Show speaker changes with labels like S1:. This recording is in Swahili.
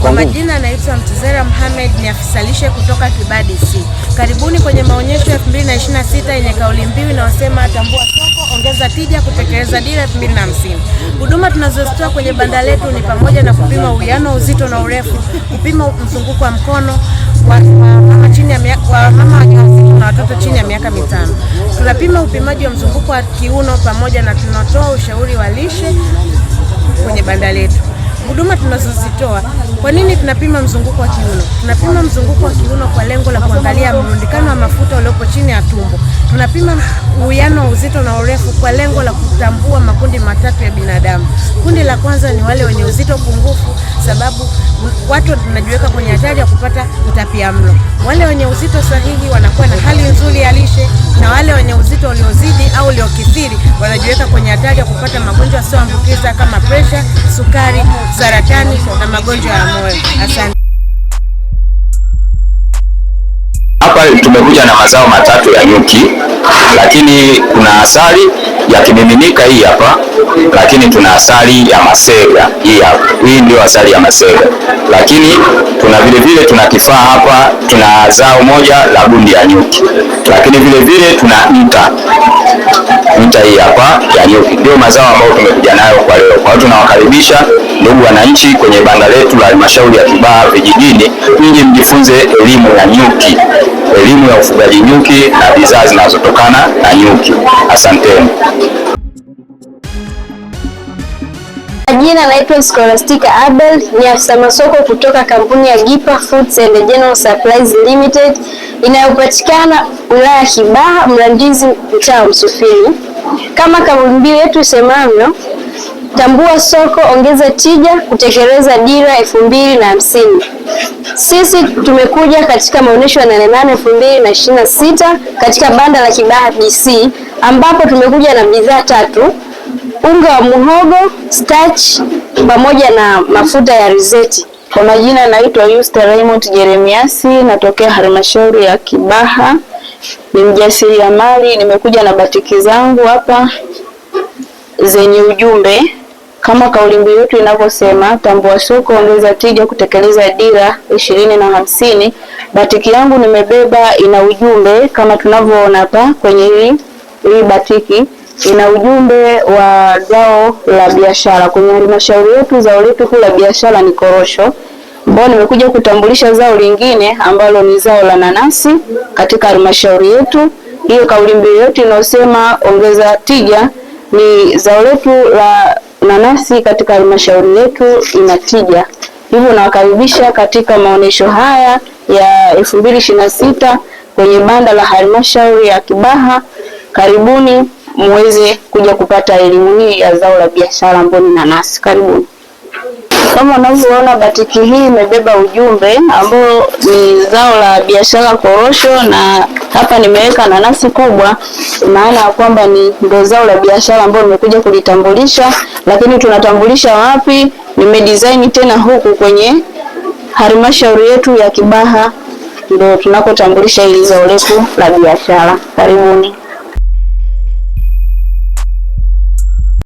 S1: Kwa majina naitwa Mtuzera Mohamed, ni afisa lishe kutoka Kibaha DC. Karibuni kwenye maonyesho ya 2026 yenye kauli mbiu inayosema tambua soko, ongeza tija, kutekeleza dira 2050. Huduma tunazozitoa kwenye banda letu ni pamoja na kupima uwiano, uzito na urefu, kupima mzunguko wa mkono wa mama wajawazito na watoto chini ya miaka 5. Tunapima upimaji wa mzunguko wa kiuno pamoja na tunatoa ushauri wa lishe kwenye banda letu. Huduma tunazozitoa. Kwa nini tunapima mzunguko wa kiuno? Tunapima mzunguko wa kiuno kwa lengo la kuangalia mrundikano wa mafuta uliopo chini ya tumbo. Tunapima uwiano wa uzito na urefu kwa lengo la kutambua makundi matatu ya binadamu. Kundi la kwanza ni wale wenye uzito pungufu, sababu watu tunajiweka kwenye hatari ya kupata utapiamlo. Wale wenye uzito sahihi wanakuwa na hali nzuri ya lishe, na wale wenye uzito uliozidi au uliokithiri wanajiweka kwenye hatari ya kupata magonjwa yasiyoambukiza kama presha, sukari, saratani na magonjwa ya moyo. Asante.
S2: Hapa tumekuja na mazao matatu ya nyuki, lakini kuna asali ya kimiminika hii hapa, lakini tuna asali ya masega hii hapa. Hii ndio asali ya masega. Lakini vile tuna kifaa hapa, tuna zao moja la gundi ya nyuki. Lakini vile tuna nta hii hapa ya nyuki. Ndio mazao ambayo tumekuja nayo kwa leo. Kwa hiyo tunawakaribisha ndugu wananchi kwenye banda letu la halmashauri ya Kibaha vijijini, ili mjifunze elimu ya nyuki, elimu ya ufugaji nyuki na bidhaa zinazotokana na nyuki. Asanteni.
S3: Jina naitwa Scholastica Abel, ni afisa masoko kutoka kampuni ya Gipa Foods and General Supplies Limited inayopatikana wilaya ya Kibaha, Mlandizi, mtaa wa Msufini. Kama kauli mbiu yetu isemavyo, tambua soko, ongeza tija, kutekeleza dira 2050. Sisi tumekuja katika maonyesho ya 8 2026 katika banda la Kibaha DC, ambapo tumekuja na bidhaa tatu: unga wa muhogo, starch pamoja na mafuta ya alizeti.
S4: Kwa majina naitwa Yusta Raymond Jeremiasi, natokea halmashauri ya Kibaha. Ni mjasiriamali, nimekuja na batiki zangu hapa zenye ujumbe kama kauli mbiu yetu inavyosema, tambua soko, ongeza tija, kutekeleza dira 2050. Batiki yangu nimebeba ina ujumbe kama tunavyoona hapa kwenye hii batiki. Ina ujumbe wa zao la biashara. Kwenye halmashauri yetu zao letu kuu la biashara ni korosho, ambao nimekuja kutambulisha zao lingine ambalo ni zao la nanasi katika halmashauri yetu. Hiyo kauli mbiu yetu inayosema ongeza tija, ni zao letu la nanasi katika halmashauri yetu ina tija. Hivyo nawakaribisha katika maonesho haya ya 2026 kwenye banda la halmashauri ya Kibaha. Karibuni muweze kuja kupata elimu hii ya zao la biashara ambalo ni nanasi. Karibuni. Kama unavyoona batiki hii imebeba ujumbe ambao ni zao la biashara korosho, na hapa nimeweka nanasi kubwa, maana ya kwamba ni ndio zao la biashara ambalo nimekuja kulitambulisha. Lakini tunatambulisha wapi? Nimedesign tena huku kwenye halmashauri yetu ya Kibaha, ndio tunakotambulisha hili zao letu la biashara. Karibuni.